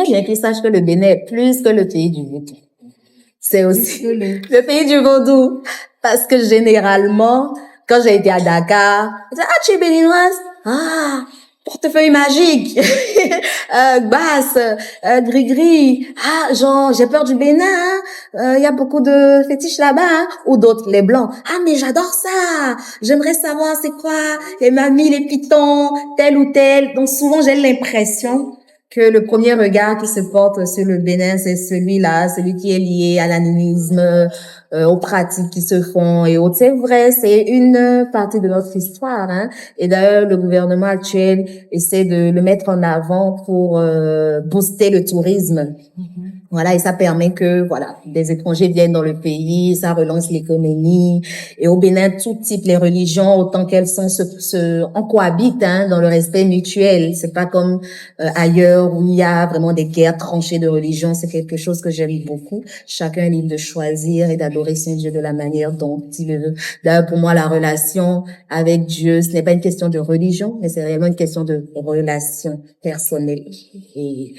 bien qu'ils sachent que le Bénin est plus que le pays du vaudou. C'est aussi le pays du vaudou. Parce que généralement, quand j'ai été à Dakar, je disais, ah, tu es béninoise? Ah, portefeuille magique, basse, gris-gris. Ah, genre, j'ai peur du Bénin, hein. Y a beaucoup de fétiches là-bas, hein. Ou d'autres, les blancs. Ah, mais j'adore ça. J'aimerais savoir c'est quoi les mamies, les pitons, tel ou tel. Donc souvent, j'ai l'impression que le premier regard qui se porte sur le Bénin, c'est celui-là, celui qui est lié à l'animisme, aux pratiques qui se font et autres. C'est vrai, c'est une partie de notre histoire, hein. Et d'ailleurs, le gouvernement actuel essaie de le mettre en avant pour booster le tourisme. Voilà, et ça permet que, voilà, des étrangers viennent dans le pays, ça relance l'économie. Et au Bénin, tout type, les religions, autant qu'elles sont, en cohabitent, hein, dans le respect mutuel. C'est pas comme ailleurs où il y a vraiment des guerres tranchées de religion. C'est quelque chose que j'aime beaucoup. Chacun est libre de choisir et d'adorer son Dieu de la manière dont il le veut. D'ailleurs, pour moi, la relation avec Dieu, ce n'est pas une question de religion, mais c'est réellement une question de relation personnelle. Et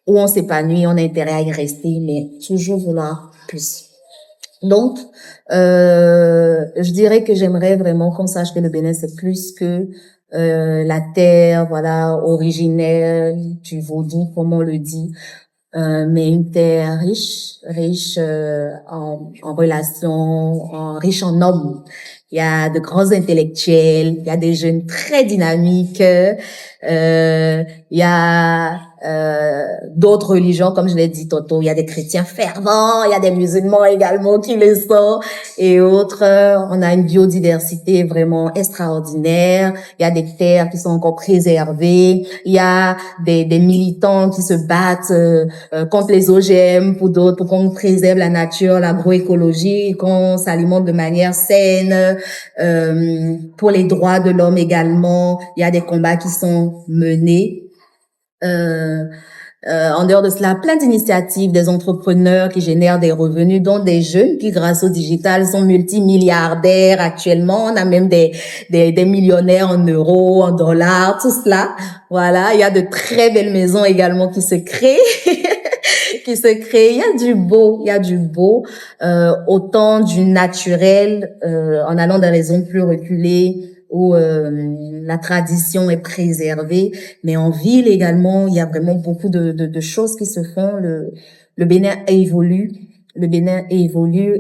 où on s'épanouit, on a intérêt à y rester, mais toujours vouloir plus. Donc, je dirais que j'aimerais vraiment qu'on sache que le Bénin, c'est plus que la terre, voilà, originelle du vaudou, comme on le dit, mais une terre riche en relations, riche en hommes. Il y a de grands intellectuels, il y a des jeunes très dynamiques, il y a d'autres religions, comme je l'ai dit tantôt, il y a des chrétiens fervents, il y a des musulmans également qui le sont, et autres. On a une biodiversité vraiment extraordinaire. Il y a des terres qui sont encore préservées. Il y a des militants qui se battent contre les OGM pour qu'on préserve la nature, l'agroécologie, qu'on s'alimente de manière saine. Pour les droits de l'homme également, il y a des combats qui sont menés. En dehors de cela, plein d'initiatives, des entrepreneurs qui génèrent des revenus, dont des jeunes qui, grâce au digital, sont multimilliardaires actuellement. On a même des millionnaires en euros, en dollars, tout cela. Voilà, il y a de très belles maisons également qui se créent. Il y a du beau, autant du naturel, en allant dans les zones plus reculées, où la tradition est préservée, mais en ville également, il y a vraiment beaucoup de choses qui se font. Le Bénin évolue,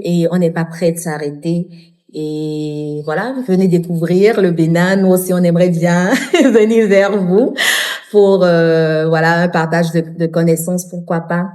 et on n'est pas prêt de s'arrêter. Et voilà, venez découvrir le Bénin. Nous aussi, on aimerait bien venir vers vous pour voilà un partage de connaissances, pourquoi pas.